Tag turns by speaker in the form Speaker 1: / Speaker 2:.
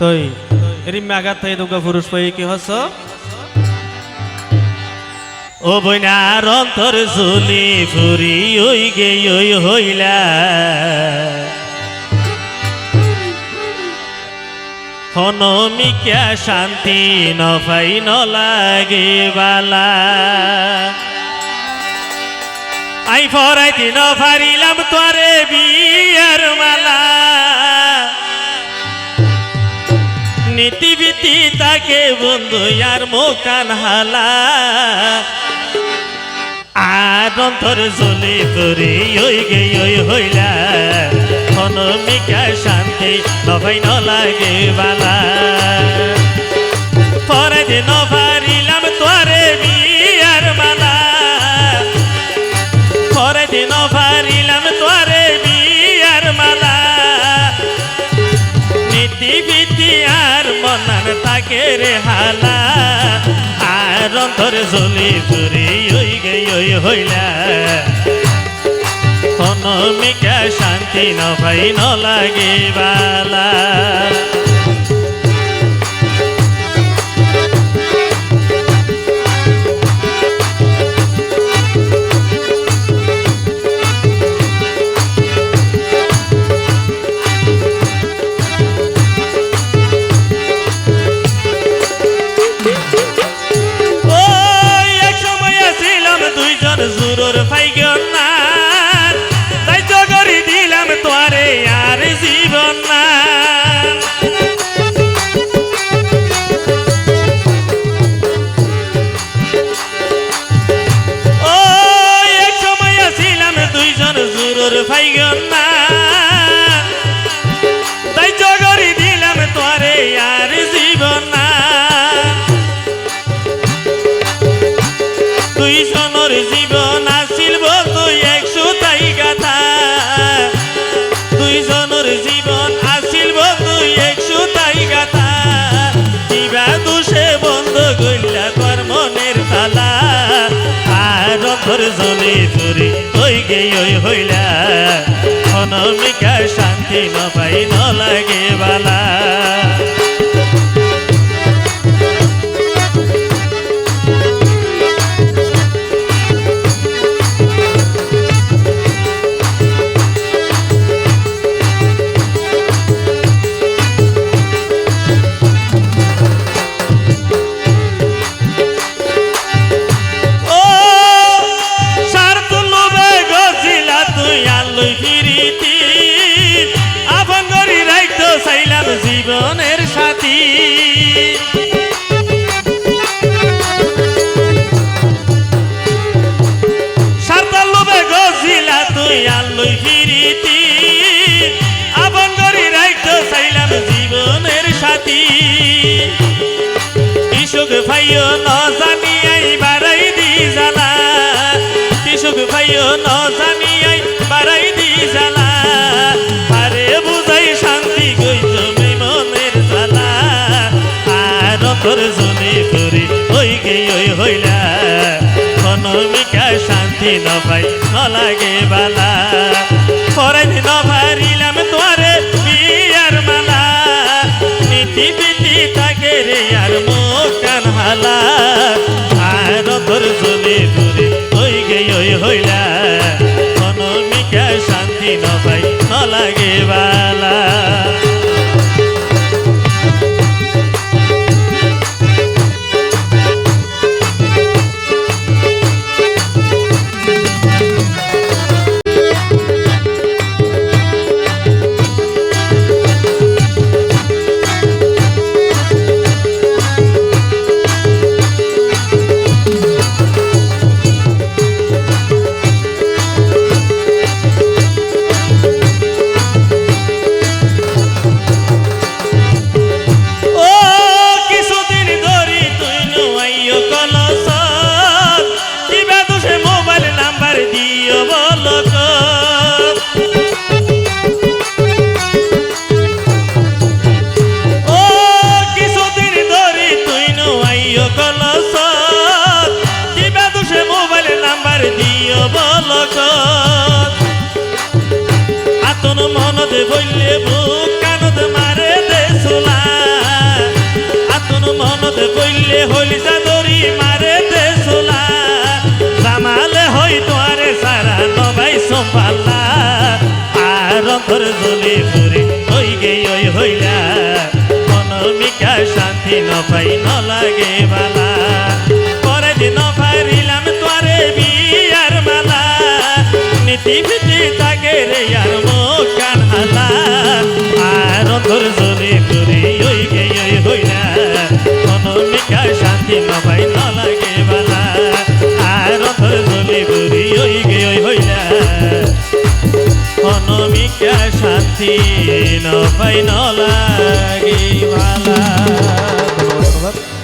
Speaker 1: তই রিম্মাঘাত তাই দুর্গা পুরুষ পাই কি হস ও বইনার অন্তর ঝুলি ফুরি ওই গে ওই হইলা হনমিকা শান্তি নফাই নলাগে বালা আই ফরাইতি নফারিলাম তোরে বিয়ার মালা নীতিভীতি তাকে বন্ধু আর মোকান হালা আর অন্তর জ্বলে তোরে ওই গে ওই হইলা হনমিকা শান্তি নভাই নলাগে বালা পরে যে নভারিলাম তোরে বিয়ার মালা পরে যে নভারিলাম তোরে বিয়ার মালা নীতিভীতি আর মনার তাকে রে হালা আর অন্তর জ্বলে তোরে ওই গে ওই হইলা হনমিকা শান্তি নভাই নলাগে বালা ওই এক সময় ছিলাম দুইজন জুরোর ফাইগন না তোরে আর জীবন না ও এক সময় ছিলাম দুইজন জুরোর ফাইগন না তাই জগরি দিলাম তোরে আর জীবন না দুইজনের জীবন আসিল বলতো 100 তাই গাথা দুইজনের জীবন আসিল বন্ধু 100 তাই গাথা দিবা দুষে বন্ধ গইলা তোর মনের তালা আর অন্তর জ্বলে তোরে ওই গে ওই হইলা হনমিকা শান্তি নপাই নলাগে বালা জীবনের সাথী সারতার লোভে গছিলা তুই আল্লই ফিরিতি আপন করি রাইতো চাইলাম জীবনের সাথী ইসুক ভাইও ন জানিয়াই বাড়াই দি জ্বালা ইসুক ভাইও ন জানিয়াই বাড়াই দি জ্বালা আরে বুঝাই শান্তি গইছ তোর জনে তোরে ওই গে ওই হইলা হনমিকা শান্তি নপাই নলাগে বালা পরে নভারিলাম তোরে বিয়ার মালা নীতিভীতি তাকে রে আর মোকান হালা আর তোর জনে তোরে ওই গে ওই হইলা হনমিকা শান্তি নপাই নলাগে বালা আতন মনদে বললে বুক কানদ মারে দে সোলা হইলে হইলি চাদরি মারে দে সোলা জামালে হই তোয়ারে সারা নবাই সম্পাল্লা আর অন্তর জ্বলে পুরে হই গে ওই হইলা অনমিকা শান্তি নপাই ন লাগে বালা পরে দিন পারিলাম তোয়ারে বিয়ার মালা নীতি ফিতি তাকে রে আর মুখ কান হালা আর অন্তর জ্বলে পুরে ওই গে ওই হইলা অনমিকা শান্তি নপাই ন লাগে বালা আর অন্তর জ্বলে পুরে ওই গে ওই হইলা অনমিকা শান্তি নপাই ন লাগে বালা। ধন্যবাদ।